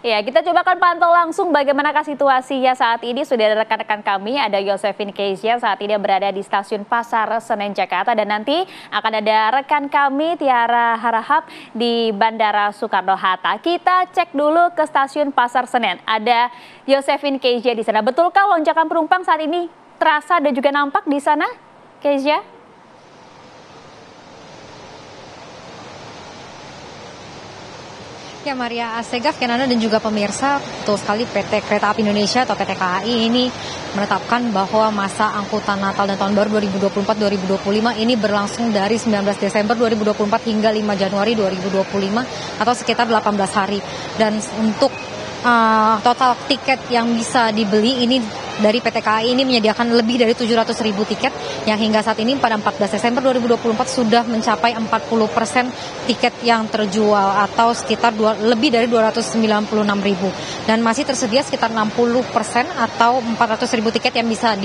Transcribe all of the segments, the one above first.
Ya, kita coba akan pantau langsung bagaimanakah situasinya saat ini. Sudah ada rekan-rekan kami, ada Yosefin Kezia saat ini berada di stasiun Pasar Senen Jakarta, dan nanti akan ada rekan kami Tiara Harahap di Bandara Soekarno-Hatta. Kita cek dulu ke stasiun Pasar Senen. Ada Yosefin Kezia di sana. Betulkah lonjakan penumpang saat ini terasa dan juga nampak di sana, Kezia? Ya, Maria Asegaf, Kenana dan juga pemirsa, betul sekali PT Kereta Api Indonesia atau PT KAI ini menetapkan bahwa masa angkutan Natal dan Tahun Baru 2024-2025 ini berlangsung dari 19 Desember 2024 hingga 5 Januari 2025 atau sekitar 18 hari. Dan untuk total tiket yang bisa dibeli ini dari PT KAI ini menyediakan lebih dari 700.000 tiket yang hingga saat ini pada 14 Desember 2024 sudah mencapai 40% tiket yang terjual atau sekitar lebih dari 296.000, dan masih tersedia sekitar 60% atau 400.000 tiket yang bisa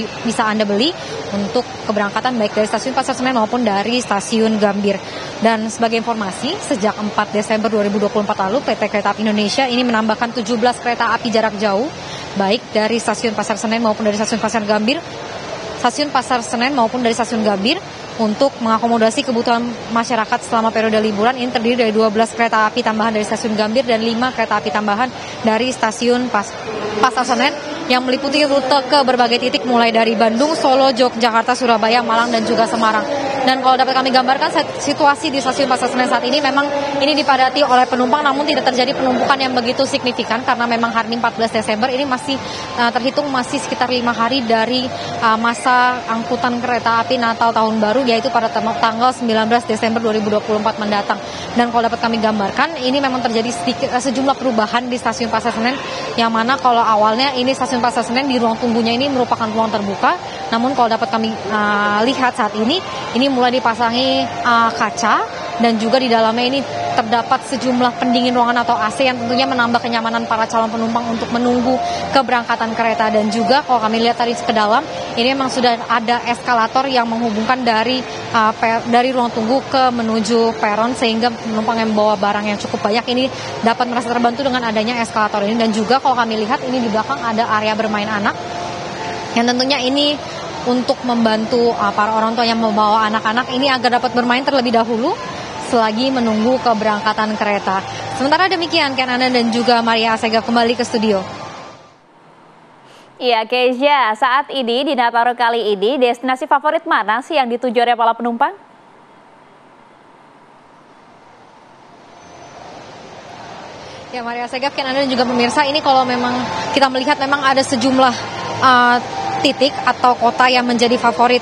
Anda beli untuk keberangkatan baik dari stasiun Pasar Senen maupun dari stasiun Gambir. Dan sebagai informasi, sejak 4 Desember 2024 lalu PT Kereta Api Indonesia ini menambahkan 17 kereta api jarak jauh baik dari stasiun Pasar Senen maupun dari stasiun Pasar Senen maupun dari stasiun Gambir untuk mengakomodasi kebutuhan masyarakat selama periode liburan. Ini terdiri dari 12 kereta api tambahan dari stasiun Gambir dan 5 kereta api tambahan dari stasiun Pasar Senen yang meliputi rute ke berbagai titik mulai dari Bandung, Solo, Yogyakarta, Surabaya, Malang dan juga Semarang. Dan kalau dapat kami gambarkan, situasi di stasiun Pasar Senen saat ini memang ini dipadati oleh penumpang, namun tidak terjadi penumpukan yang begitu signifikan karena memang hari ini 14 Desember ini masih terhitung masih sekitar 5 hari dari masa angkutan kereta api Natal Tahun Baru, yaitu pada tanggal 19 Desember 2024 mendatang. Dan kalau dapat kami gambarkan, ini memang terjadi sejumlah perubahan di stasiun Pasar Senen, yang mana kalau awalnya ini stasiun Pasar Senen di ruang tunggunya ini merupakan ruang terbuka, namun kalau dapat kami lihat saat ini mulai dipasangi kaca, dan juga di dalamnya ini terdapat sejumlah pendingin ruangan atau AC yang tentunya menambah kenyamanan para calon penumpang untuk menunggu keberangkatan kereta. Dan juga kalau kami lihat tadi ke dalam, ini memang sudah ada eskalator yang menghubungkan dari ruang tunggu ke menuju peron, sehingga penumpang yang membawa barang yang cukup banyak ini dapat merasa terbantu dengan adanya eskalator ini. Dan juga kalau kami lihat ini di belakang ada area bermain anak, yang tentunya ini untuk membantu para orang tua yang membawa anak-anak ini agar dapat bermain terlebih dahulu selagi menunggu keberangkatan kereta. Sementara demikian, Kenana dan juga Maria Asegaf kembali ke studio. Iya, Kezia, saat ini di Nataru kali ini destinasi favorit mana sih yang dituju oleh para penumpang? Ya, Maria Asegaf, Kenana dan juga pemirsa, ini kalau memang kita melihat memang ada sejumlah titik atau kota yang menjadi favorit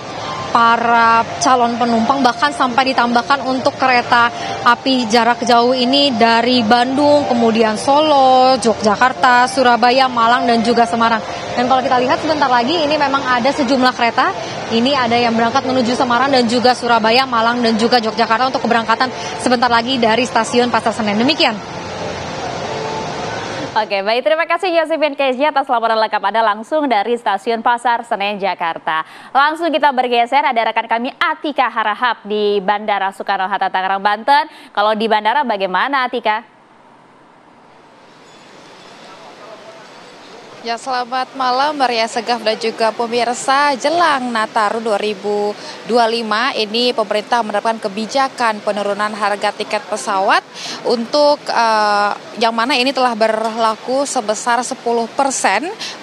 para calon penumpang, bahkan sampai ditambahkan untuk kereta api jarak jauh ini dari Bandung, kemudian Solo, Yogyakarta, Surabaya, Malang dan juga Semarang. Dan kalau kita lihat sebentar lagi ini memang ada sejumlah kereta, ini ada yang berangkat menuju Semarang dan juga Surabaya, Malang dan juga Yogyakarta untuk keberangkatan sebentar lagi dari stasiun Pasar Senen. Demikian. Oke, baik, terima kasih Yosefin Kezia atas laporan lengkap Anda langsung dari stasiun Pasar Senen Jakarta. Langsung kita bergeser, ada rekan kami Atika Harahap di Bandara Soekarno-Hatta Tangerang, Banten. Kalau di bandara bagaimana, Atika? Ya, selamat malam Maria Asegaf dan juga pemirsa. Jelang Nataru 2025 ini pemerintah menerapkan kebijakan penurunan harga tiket pesawat untuk yang mana ini telah berlaku sebesar 10%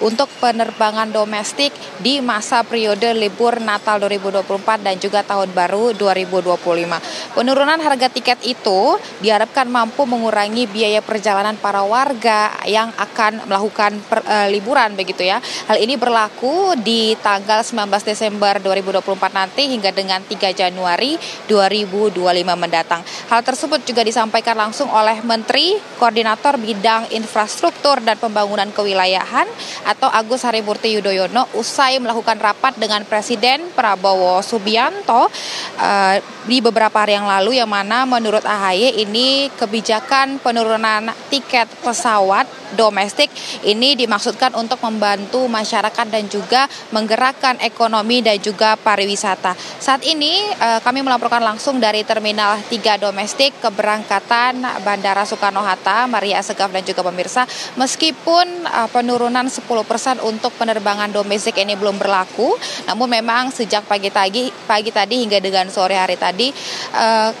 untuk penerbangan domestik di masa periode libur Natal 2024 dan juga Tahun Baru 2025. Penurunan harga tiket itu diharapkan mampu mengurangi biaya perjalanan para warga yang akan melakukan liburan begitu ya. Hal ini berlaku di tanggal 19 Desember 2024 nanti hingga dengan 3 Januari 2025 mendatang. Hal tersebut juga disampaikan langsung oleh Menteri Koordinator Bidang Infrastruktur dan Pembangunan Kewilayahan atau Agus Harimurti Yudhoyono usai melakukan rapat dengan Presiden Prabowo Subianto di beberapa hari yang lalu, yang mana menurut AHY ini kebijakan penurunan tiket pesawat domestik ini dimaksudkan dimaksudkan untuk membantu masyarakat dan juga menggerakkan ekonomi dan juga pariwisata. Saat ini kami melaporkan langsung dari Terminal 3 Domestik keberangkatan Bandara Soekarno-Hatta, Maria Segaf dan juga pemirsa, meskipun penurunan 10% untuk penerbangan domestik ini belum berlaku, namun memang sejak pagi tadi hingga dengan sore hari tadi,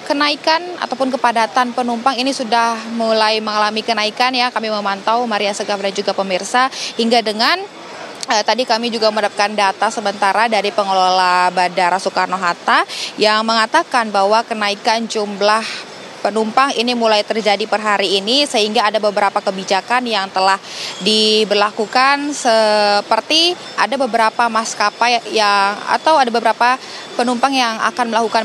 kenaikan ataupun kepadatan penumpang ini sudah mulai mengalami kenaikan ya. Kami memantau Maria Segaf dan juga pemirsa hingga dengan tadi kami juga mendapatkan data sementara dari pengelola Bandara Soekarno-Hatta yang mengatakan bahwa kenaikan jumlah penumpang ini mulai terjadi per hari ini, sehingga ada beberapa kebijakan yang telah diberlakukan, seperti ada beberapa maskapai atau ada beberapa penumpang yang akan melakukan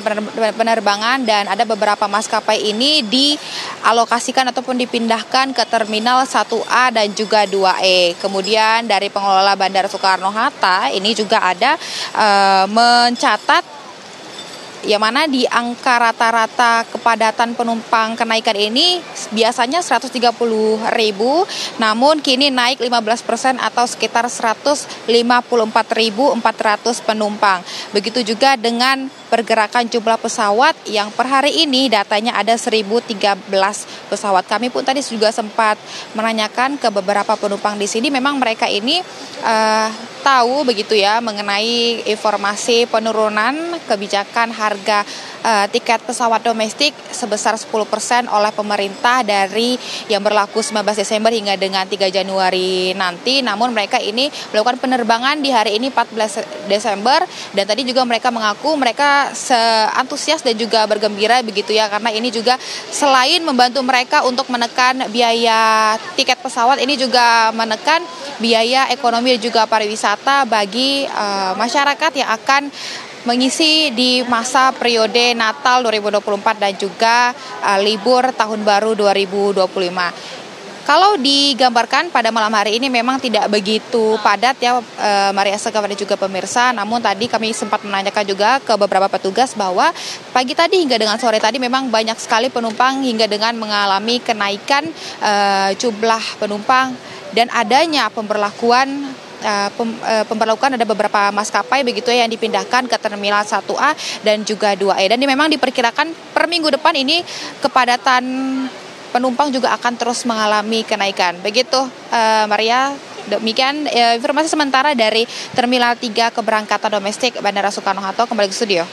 penerbangan, dan ada beberapa maskapai ini dialokasikan ataupun dipindahkan ke Terminal 1A dan juga 2E. Kemudian dari pengelola Bandara Soekarno-Hatta ini juga ada mencatat yang mana di angka rata-rata kepadatan penumpang kenaikan ini biasanya 130.000, namun kini naik 15% atau sekitar 154.400 penumpang. Begitu juga dengan pergerakan jumlah pesawat yang per hari ini datanya ada 1.013 pesawat. Kami pun tadi juga sempat menanyakan ke beberapa penumpang di sini, memang mereka ini tahu begitu ya mengenai informasi penurunan kebijakan harga tiket pesawat domestik sebesar 10% oleh pemerintah dari yang berlaku 19 Desember hingga dengan 3 Januari nanti. Namun mereka ini melakukan penerbangan di hari ini 14 Desember, dan tadi juga mereka mengaku mereka antusias dan juga bergembira begitu ya, karena ini juga selain membantu mereka untuk menekan biaya tiket pesawat, ini juga menekan biaya ekonomi dan juga pariwisata bagi masyarakat yang akan mengisi di masa periode Natal 2024 dan juga libur Tahun Baru 2025. Kalau digambarkan pada malam hari ini memang tidak begitu padat ya Maria Segaf dan juga pemirsa, namun tadi kami sempat menanyakan juga ke beberapa petugas bahwa pagi tadi hingga dengan sore tadi memang banyak sekali penumpang hingga dengan mengalami kenaikan jumlah penumpang, dan adanya pemberlakuan ada beberapa maskapai begitu ya yang dipindahkan ke Terminal 1A dan juga 2E, dan memang diperkirakan per minggu depan ini kepadatan penumpang juga akan terus mengalami kenaikan. Begitu Maria, demikian informasi sementara dari Terminal 3 keberangkatan domestik Bandara Soekarno-Hatta. Kembali ke studio.